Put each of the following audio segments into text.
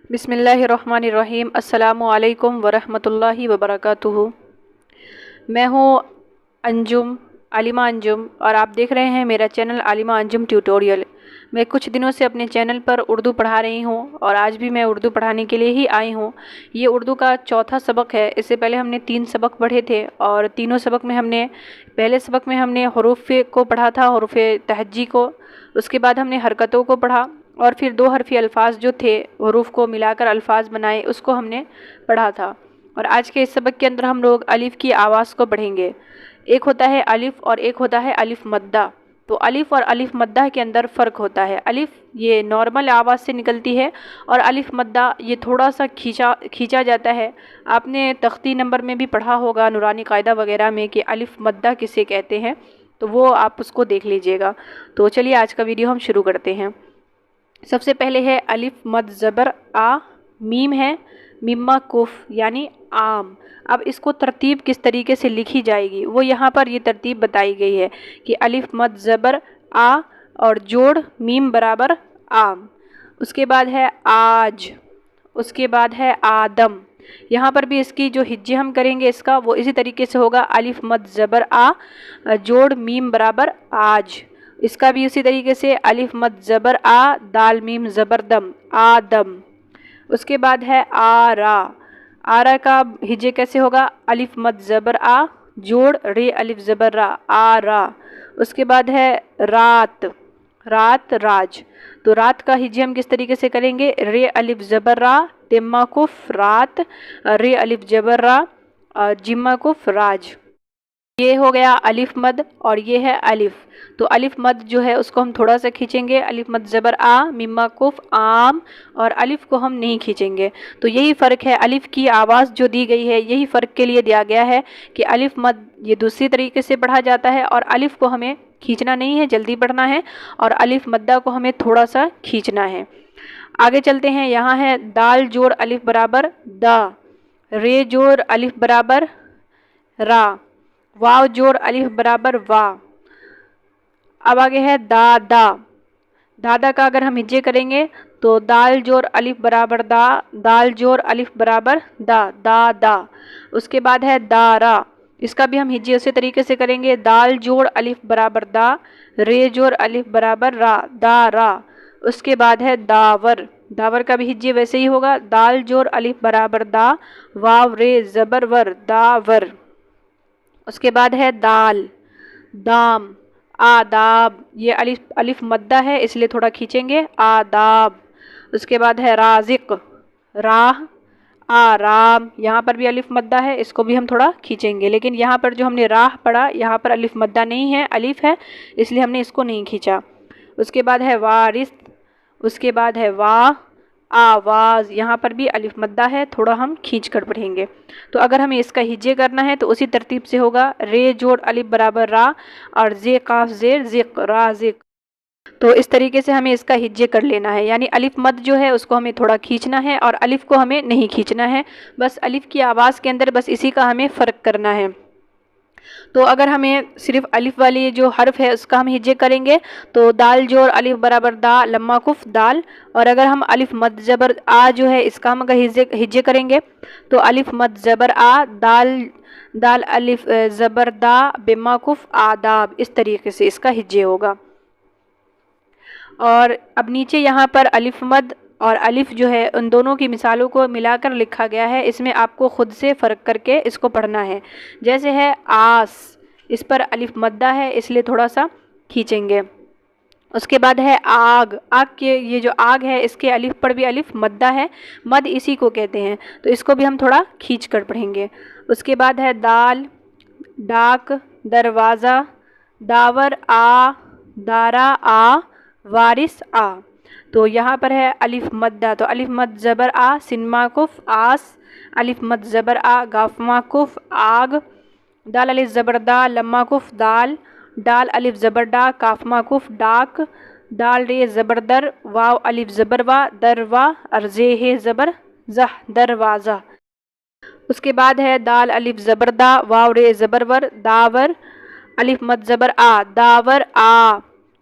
بسم اللہ الرحمن الرحیم۔ السلام علیکم ورحمۃ اللہ وبرکاتہ۔ میں ہوں انجم، علیمہ انجم، اور آپ دیکھ رہے ہیں میرا چینل علیمہ انجم ٹیوٹوریل۔ میں کچھ دنوں سے اپنے چینل پر اردو پڑھا رہی ہوں اور آج بھی میں اردو پڑھانے کے لیے ہی آئی ہوں۔ یہ اردو کا چوتھا سبق ہے۔ اس سے پہلے ہم نے 3 سبق پڑھے تھے اور تینوں سبق میں پہلے سبق میں ہم نے حروف کو پڑھا تھا، حروف تہجی کو۔ اس کے بعد ہم نے حرکتوں کو پڑھا اور پھر 2 حرفی الفاظ جو تھے، حروف کو ملا کر الفاظ بنائے، اس کو ہم نے پڑھا تھا۔ اور آج کے اس سبق کے اندر ہم لوگ الف کی آواز کو پڑھیں گے۔ ایک ہوتا ہے الف اور ایک ہوتا ہے الف مدہ۔ تو الف اور الف مدہ کے اندر فرق ہوتا ہے۔ الف یہ نارمل آواز سے نکلتی ہے اور الف مدہ یہ تھوڑا سا کھینچا جاتا ہے۔ آپ نے تختی نمبر میں بھی پڑھا ہوگا، نورانی قاعدہ وغیرہ میں، کہ الف مدہ کسے کہتے ہیں، تو وہ آپ اس کو دیکھ لیجئے گا۔ تو چلیے آج کا ویڈیو ہم شروع کرتے ہیں۔ سب سے پہلے ہے الف مد زبر آ، میم ہے، مما کف یعنی عام۔ اب اس کو ترتیب کس طریقے سے لکھی جائے گی وہ یہاں پر یہ ترتیب بتائی گئی ہے کہ الف مد زبر آ اور جوڑ میم برابر عام۔ اس کے بعد ہے آج، اس کے بعد ہے آدم۔ یہاں پر بھی اس کی جو ہجے ہم کریں گے اس کا وہ اسی طریقے سے ہوگا، الف مد زبر آ جوڑ میم برابر آج۔ اس کا بھی اسی طریقے سے الف مد زبر آ دال میم زبر دم، آدم۔ اس کے بعد ہے آرا۔ آرا کا ہجے کیسے ہوگا؟ الف مد زبر آ جوڑ رے الف زبر را، آرا۔ اس کے بعد ہے رات، رات راج۔ تو رات کا ہجے ہم کس طریقے سے کریں گے؟ رے الف زبر را تمہ کف رات، رے الف زبر را جمہ کف راج۔ یہ ہو گیا الف مد اور یہ ہے الف۔ تو الف مد جو ہے اس کو ہم تھوڑا سا کھینچیں گے، الف مد زبر آ مما کف عام، اور الف کو ہم نہیں کھینچیں گے۔ تو یہی فرق ہے، الف کی آواز جو دی گئی ہے یہی فرق کے لیے دیا گیا ہے کہ الف مد یہ دوسری طریقے سے پڑھا جاتا ہے اور الف کو ہمیں کھینچنا نہیں ہے، جلدی پڑھنا ہے، اور الف مدہ کو ہمیں تھوڑا سا کھینچنا ہے۔ آگے چلتے ہیں، یہاں ہے دال جوڑ الف برابر دا، رے جوڑ الف برابر را، واو جوڑ الف برابر وا۔ اب آگے ہے دادا۔ دادا کا اگر ہم ہجے کریں گے تو دال جوڑ الف برابر دا، دال جوڑ الف برابر دا، دادا۔ اس کے بعد ہے دارا۔ اس کا بھی ہم ہجے اسی طریقے سے کریں گے، دال جوڑ الف برابر دا، رے جوڑ الف برابر را، دارا۔ اس کے بعد ہے داور۔ داور کا بھی ہجے ویسے ہی ہوگا، دال جوڑ الف برابر دا، واو رے زبر ور، داور۔ اس کے بعد ہے دال، دام، آداب۔ یہ الف مدہ ہے اس لیے تھوڑا کھینچیں گے، آداب۔ اس کے بعد ہے رازق، راہ، آرام۔ یہاں پر بھی الف مدہ ہے، اس کو بھی ہم تھوڑا کھینچیں گے، لیکن یہاں پر جو ہم نے راہ پڑھا یہاں پر الف مدہ نہیں ہے، الف ہے، اس لیے ہم نے اس کو نہیں کھینچا۔ اس کے بعد ہے وارث، اس کے بعد ہے واہ، آواز۔ یہاں پر بھی الف مدہ ہے، تھوڑا ہم کھینچ کر پڑھیں گے۔ تو اگر ہمیں اس کا ہجے کرنا ہے تو اسی ترتیب سے ہوگا، رے جوڑ الف برابر را اور زے قاف زیر زق، رازق۔ تو اس طریقے سے ہمیں اس کا ہجے کر لینا ہے، یعنی الف مد جو ہے اس کو ہمیں تھوڑا کھینچنا ہے اور الف کو ہمیں نہیں کھینچنا ہے، بس الف کی آواز کے اندر بس اسی کا ہمیں فرق کرنا ہے۔ تو اگر ہمیں صرف الف والی جو حرف ہے اس کا ہم ہجے کریں گے تو دال جوڑ الف برابر دا لما کف دال، اور اگر ہم الف مد زبر آ جو ہے اس کا ہم اگر ہجے کریں گے تو الف مد زبر آ دال، دال الف زبر دا بما کف آداب، اس طریقے سے اس کا ہجے ہوگا۔ اور اب نیچے یہاں پر الف مد اور الف جو ہے ان دونوں کی مثالوں کو ملا کر لکھا گیا ہے، اس میں آپ کو خود سے فرق کر کے اس کو پڑھنا ہے۔ جیسے ہے آس، اس پر الف مدہ ہے اس لیے تھوڑا سا کھینچیں گے۔ اس کے بعد ہے آگ۔ آگ کے یہ جو آگ ہے اس کے الف پر بھی الف مدہ ہے، مد اسی کو کہتے ہیں، تو اس کو بھی ہم تھوڑا کھینچ کر پڑھیں گے۔ اس کے بعد ہے دال، ڈاک، دروازہ، داور آ، دارا آ، وارث آ۔ تو یہاں پر ہے الف مدہ، تو الف مد زبر آ سنما کف آس، الف مد زبر آ گافما کف آگ، دال الف زبر دا لما کف دال، ڈال الف زبر ڈا کافما کف ڈاک، دال رے زبر در واو الف زبر وا دروا، ارزے ہے زبر زہ دروازہ۔ اس کے بعد ہے دال الف زبر دا واو رے زبر ور داور، الف مد زبر آ داور آ۔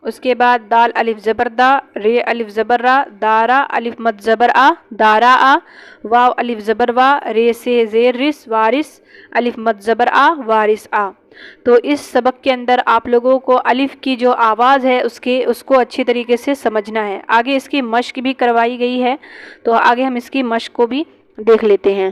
اس کے بعد دال الف زبر دا، رے الف زبر را، دارا الف مد زبر آ، دارا آ، واو الف زبر وا، رے سے زیر رس، وارث الف مد زبر آ، وارث آ۔ تو اس سبق کے اندر آپ لوگوں کو الف کی جو آواز ہے اس کو اچھی طریقے سے سمجھنا ہے۔ آگے اس کی مشق بھی کروائی گئی ہے، تو آگے ہم اس کی مشق کو بھی دیکھ لیتے ہیں۔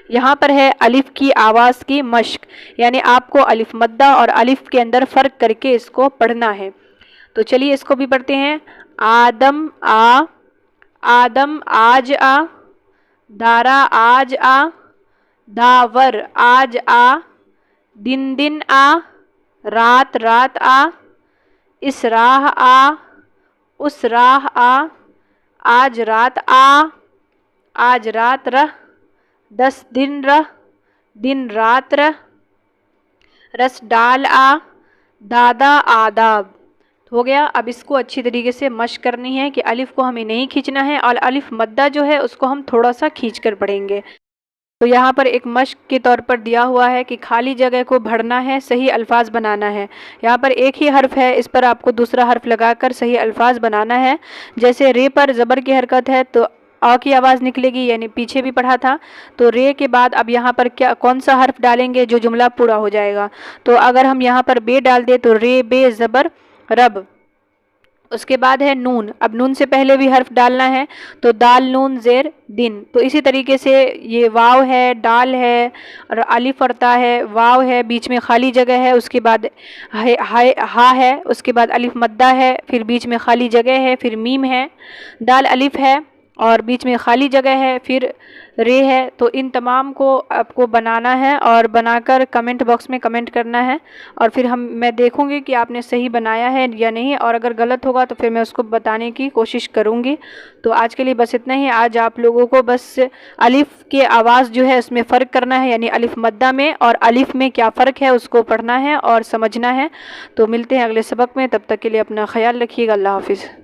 یہاں پر ہے الف کی آواز کی مشق، یعنی آپ کو الف مدہ اور الف کے اندر فرق کر کے اس کو پڑھنا ہے۔ تو چلیے اس کو بھی پڑھتے ہیں۔ آدم آ، آدم آج آ، دارا آج آ، داور آج آ، دن دن آ، رات رات آ، اس راہ آ، اس راہ آ، آج رات آ، آج رات رہ، 10 دن رہ، دن رات رہ، رس ڈال آ، دادا آداب۔ ہو گیا۔ اب اس کو اچھی طریقے سے مشق کرنی ہے کہ الف کو ہمیں نہیں کھینچنا ہے اور الف مدہ جو ہے اس کو ہم تھوڑا سا کھینچ کر پڑھیں گے۔ تو یہاں پر ایک مشق کے طور پر دیا ہوا ہے کہ خالی جگہ کو بھرنا ہے، صحیح الفاظ بنانا ہے۔ یہاں پر ایک ہی حرف ہے، اس پر آپ کو دوسرا حرف لگا کر صحیح الفاظ بنانا ہے۔ جیسے رے پر زبر کی حرکت ہے تو آ کی آواز نکلے گی، یعنی پیچھے بھی پڑھا تھا۔ تو رے کے بعد اب یہاں پر کون سا حرف ڈالیں گے جو جملہ پورا ہو جائے گا؟ تو اگر ہم یہاں پر بے ڈال دیں تو رے بے زبر رب۔ اس کے بعد ہے نون، اب نون سے پہلے بھی حرف ڈالنا ہے، تو دال نون زیر دن۔ تو اسی طریقے سے یہ واو ہے، ڈال ہے اور الف اور تا ہے، واو ہے، بیچ میں خالی جگہ ہے، اس کے بعد ہا ہے، اس کے بعد الف مدہ ہے، پھر بیچ میں خالی جگہ ہے، پھر میم ہے، دال الف ہے اور بیچ میں خالی جگہ ہے، پھر رے ہے۔ تو ان تمام کو آپ کو بنانا ہے اور بنا کر کمنٹ باکس میں کمنٹ کرنا ہے، اور پھر میں دیکھوں گی کہ آپ نے صحیح بنایا ہے یا نہیں، اور اگر غلط ہوگا تو پھر میں اس کو بتانے کی کوشش کروں گی۔ تو آج کے لیے بس اتنا ہی۔ آج آپ لوگوں کو بس الف کی آواز جو ہے اس میں فرق کرنا ہے، یعنی الف مدہ میں اور الف میں کیا فرق ہے اس کو پڑھنا ہے اور سمجھنا ہے۔ تو ملتے ہیں اگلے سبق میں، تب تک کے لیے اپنا خیال رکھیے گا۔ اللہ حافظ۔